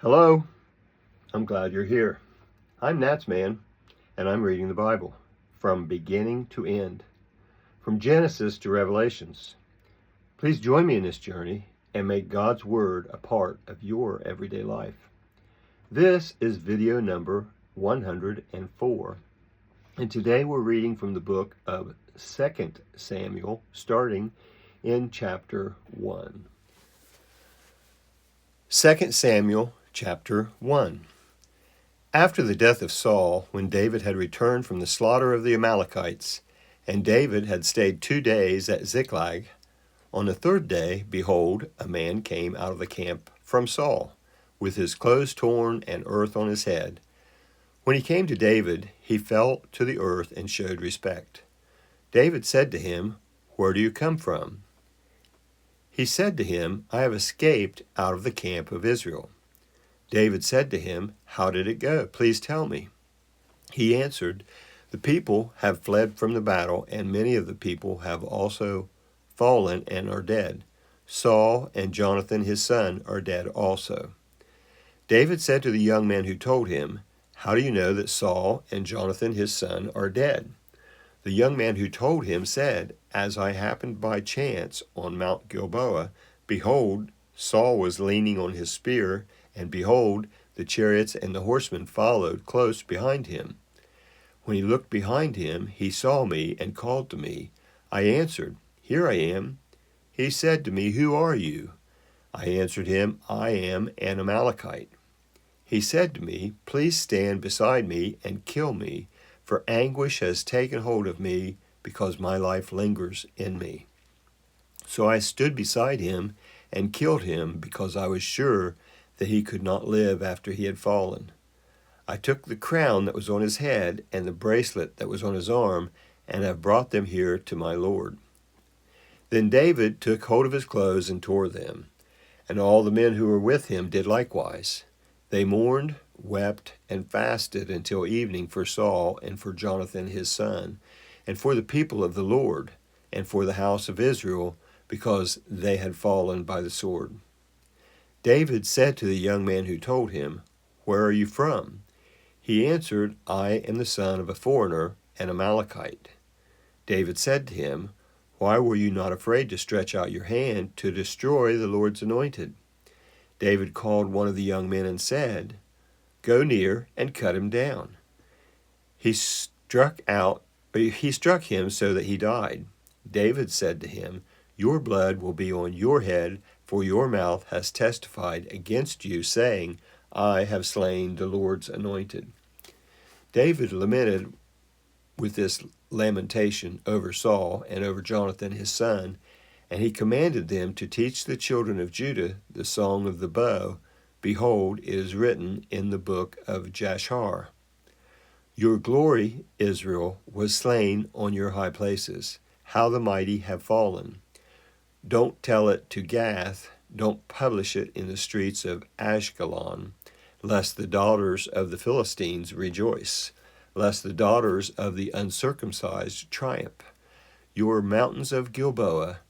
Hello, I'm glad you're here. I'm NatsMan, and I'm reading the Bible from beginning to end, from Genesis to Revelations. Please join me in this journey and make God's Word a part of your everyday life. This is video number 104, and today we're reading from the book of 2 Samuel, starting in chapter 1. 2 Samuel chapter 1. After the death of Saul, when David had returned from the slaughter of the Amalekites, and David had stayed 2 days at Ziklag, on the third day, behold, a man came out of the camp from Saul, with his clothes torn and earth on his head. When he came to David, he fell to the earth and showed respect. David said to him, "Where do you come from?" He said to him, "I have escaped out of the camp of Israel." David said to him, "How did it go? Please tell me." He answered, "The people have fled from the battle, and many of the people have also fallen and are dead. Saul and Jonathan his son are dead also." David said to the young man who told him, "How do you know that Saul and Jonathan his son are dead?" The young man who told him said, "As I happened by chance on Mount Gilboa, behold, Saul was leaning on his spear, and behold, the chariots and the horsemen followed close behind him. When he looked behind him, he saw me and called to me. I answered, 'Here I am.' He said to me, 'Who are you?' I answered him, 'I am an Amalekite.' He said to me, 'Please stand beside me and kill me, for anguish has taken hold of me because my life lingers in me.' So I stood beside him and killed him because I was sure that he could not live after he had fallen. I took the crown that was on his head and the bracelet that was on his arm, and have brought them here to my Lord." Then David took hold of his clothes and tore them, and all the men who were with him did likewise. They mourned, wept, and fasted until evening for Saul and for Jonathan his son, and for the people of the Lord, and for the house of Israel, because they had fallen by the sword. David said to the young man who told him, "Where are you from?" He answered, "I am the son of a foreigner, an Amalekite." David said to him, "Why were you not afraid to stretch out your hand to destroy the Lord's anointed?" David called one of the young men and said, "Go near and cut him down." He struck him so that he died. David said to him, "Your blood will be on your head, for your mouth has testified against you, saying, 'I have slain the Lord's anointed.'" David lamented with this lamentation over Saul and over Jonathan his son, and he commanded them to teach the children of Judah the song of the bow. Behold, it is written in the book of Jashar. "Your glory, Israel, was slain on your high places. How the mighty have fallen. Don't tell it to Gath, don't publish it in the streets of Ashkelon, lest the daughters of the Philistines rejoice, lest the daughters of the uncircumcised triumph. Your mountains of Gilboa,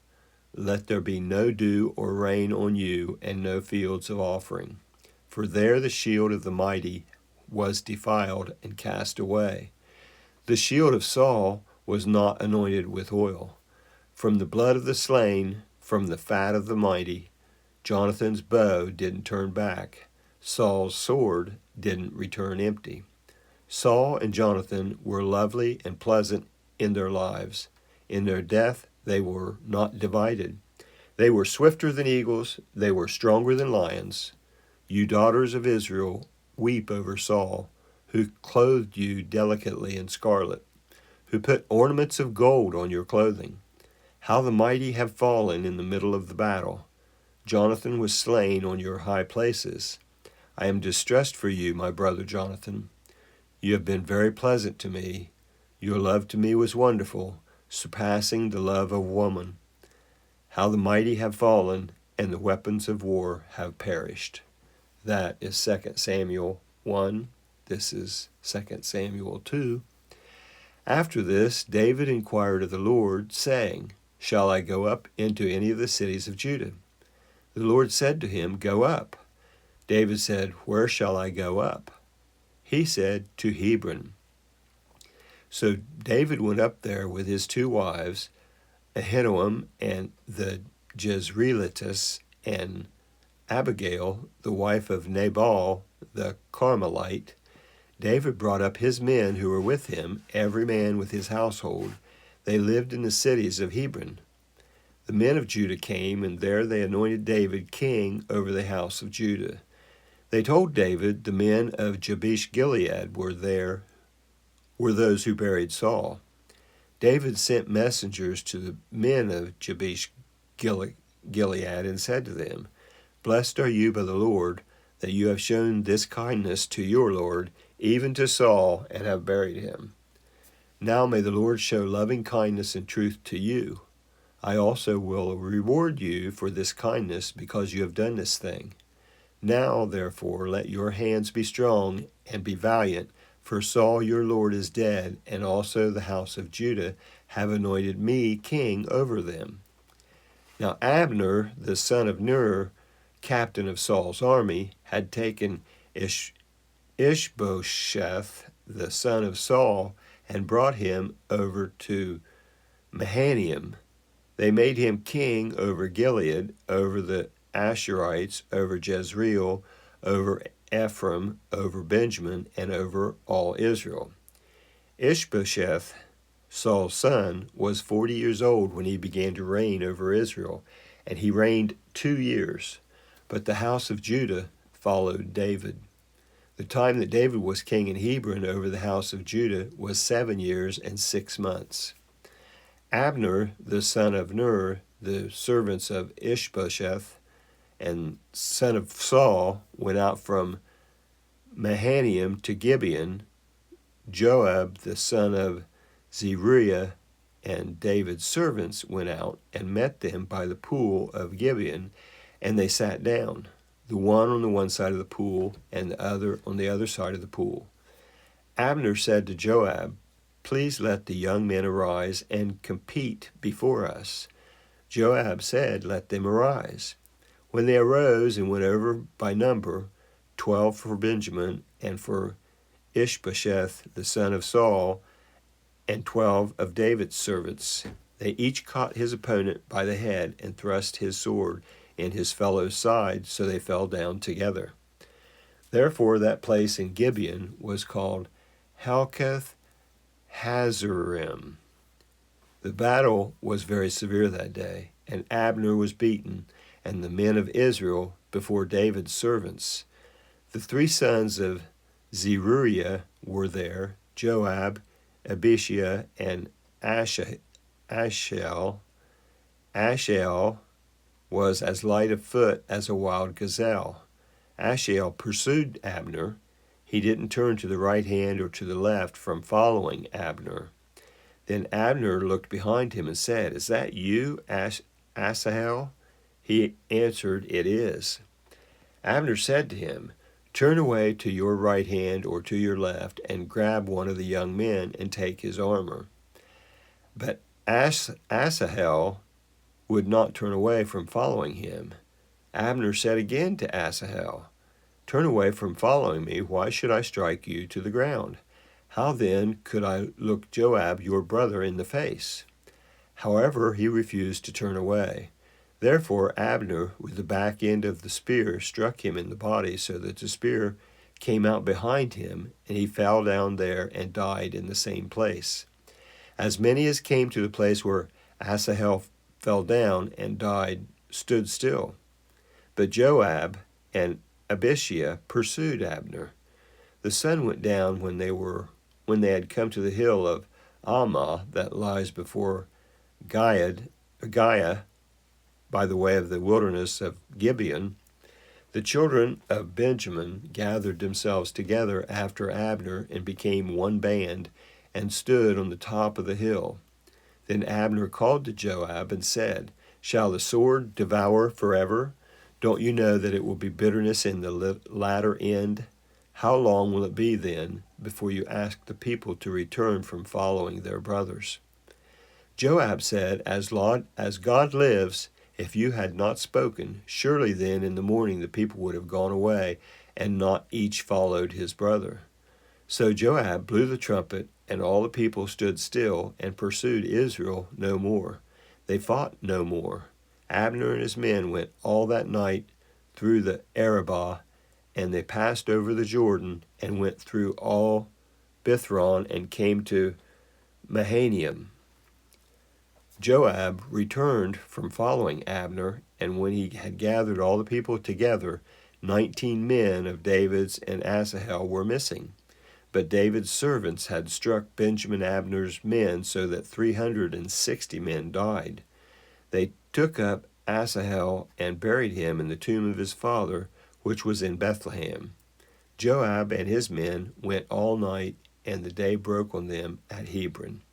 let there be no dew or rain on you, and no fields of offering. For there the shield of the mighty was defiled and cast away. The shield of Saul was not anointed with oil. From the blood of the slain, from the fat of the mighty, Jonathan's bow didn't turn back. Saul's sword didn't return empty. Saul and Jonathan were lovely and pleasant in their lives. In their death they were not divided. They were swifter than eagles. They were stronger than lions. You daughters of Israel, weep over Saul, who clothed you delicately in scarlet, who put ornaments of gold on your clothing. How the mighty have fallen in the middle of the battle. Jonathan was slain on your high places. I am distressed for you, my brother Jonathan. You have been very pleasant to me. Your love to me was wonderful, surpassing the love of woman. How the mighty have fallen, and the weapons of war have perished." That is 2 Samuel 1. This is 2 Samuel 2. After this, David inquired of the Lord, saying, "Shall I go up into any of the cities of Judah?" The Lord said to him, "Go up. David said, "Where shall I go up?" He said, "To Hebron." So David went up there with his 2 wives, Ahinoam and the Jezreelitess, and Abigail, the wife of Nabal the Carmelite. David brought up his men who were with him, every man with his household. They lived in the cities of Hebron. The men of Judah came, and there they anointed David king over the house of Judah. They told David the men of Jabesh Gilead were those who buried Saul. David sent messengers to the men of Jabesh Gilead and said to them, "Blessed are you by the Lord, that you have shown this kindness to your Lord, even to Saul, and have buried him. Now may the Lord show loving kindness and truth to you. I also will reward you for this kindness, because you have done this thing. Now, therefore, let your hands be strong and be valiant, for Saul your Lord is dead, and also the house of Judah have anointed me king over them." Now Abner, the son of Ner, captain of Saul's army, had taken Ishbosheth, the son of Saul, and brought him over to Mahanaim. They made him king over Gilead, over the Asherites, over Jezreel, over Ephraim, over Benjamin, and over all Israel. Ishbosheth, Saul's son, was 40 years old when he began to reign over Israel, and he reigned 2 years. But the house of Judah followed David. The time that David was king in Hebron over the house of Judah was 7 years and 6 months. Abner, the son of Ner, the servants of Ishbosheth, and son of Saul, went out from Mahanaim to Gibeon. Joab, the son of Zeruiah, and David's servants went out and met them by the pool of Gibeon, and they sat down, the one on the one side of the pool and the other on the other side of the pool. Abner said to Joab, "Please let the young men arise and compete before us." Joab said, "Let them arise." When they arose and went over by number, 12 for Benjamin, and for Ishbosheth the son of Saul, and 12 of David's servants, they each caught his opponent by the head and thrust his sword in his fellow's side, so they fell down together. Therefore that place in Gibeon was called Helkath Hazarim. The battle was very severe that day, and Abner was beaten, and the men of Israel before David's servants. The 3 sons of Zeruiah were there, Joab, Abishai, and Asahel. Asahel was as light of foot as a wild gazelle. Asahel pursued Abner. He didn't turn to the right hand or to the left from following Abner. Then Abner looked behind him and said, "Is that you, Asahel?" He answered, "It is." Abner said to him, "Turn away to your right hand or to your left, and grab one of the young men and take his armor." But Asahel would not turn away from following him. Abner said again to Asahel, "Turn away from following me. Why should I strike you to the ground? How then could I look Joab your brother in the face?" However, he refused to turn away. Therefore Abner, with the back end of the spear, struck him in the body, so that the spear came out behind him, and he fell down there and died in the same place. As many as came to the place where Asahel fell down and died stood still. But Joab and Abishai pursued Abner. The sun went down when they had come to the hill of Ammah that lies before Giah, by the way of the wilderness of Gibeon. The children of Benjamin gathered themselves together after Abner and became one band and stood on the top of the hill. Then Abner called to Joab and said, "Shall the sword devour forever? Don't you know that it will be bitterness in the latter end? How long will it be then before you ask the people to return from following their brothers?" Joab said, As God lives, If you had not spoken, surely then in the morning the people would have gone away, and not each followed his brother. So Joab blew the trumpet, and all the people stood still and pursued Israel no more. They fought no more. Abner and his men went all that night through the Arabah, and they passed over the Jordan and went through all Bithron and came to Mahanaim. Joab returned from following Abner, and when he had gathered all the people together, 19 men of David's and Asahel were missing. But David's servants had struck Benjamin Abner's men so that 360 men died. They took up Asahel and buried him in the tomb of his father, which was in Bethlehem. Joab and his men went all night, and the day broke on them at Hebron.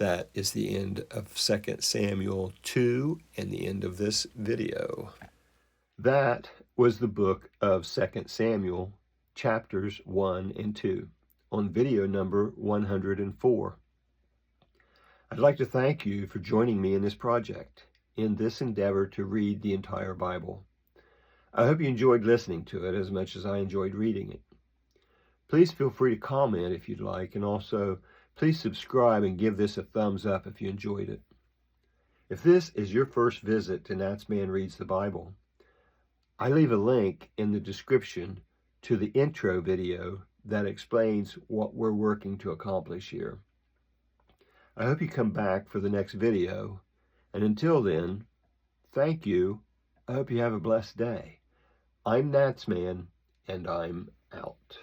That is the end of 2 Samuel 2 and the end of this video. That was the book of 2 Samuel, chapters 1 and 2, on video number 104. I'd like to thank you for joining me in this project, in this endeavor to read the entire Bible. I hope you enjoyed listening to it as much as I enjoyed reading it. Please feel free to comment if you'd like, and also please subscribe and give this a thumbs up if you enjoyed it. If this is your first visit to NatsMan Reads the Bible, I leave a link in the description to the intro video that explains what we're working to accomplish here. I hope you come back for the next video, and until then, thank you. I hope you have a blessed day. I'm NatsMan, and I'm out.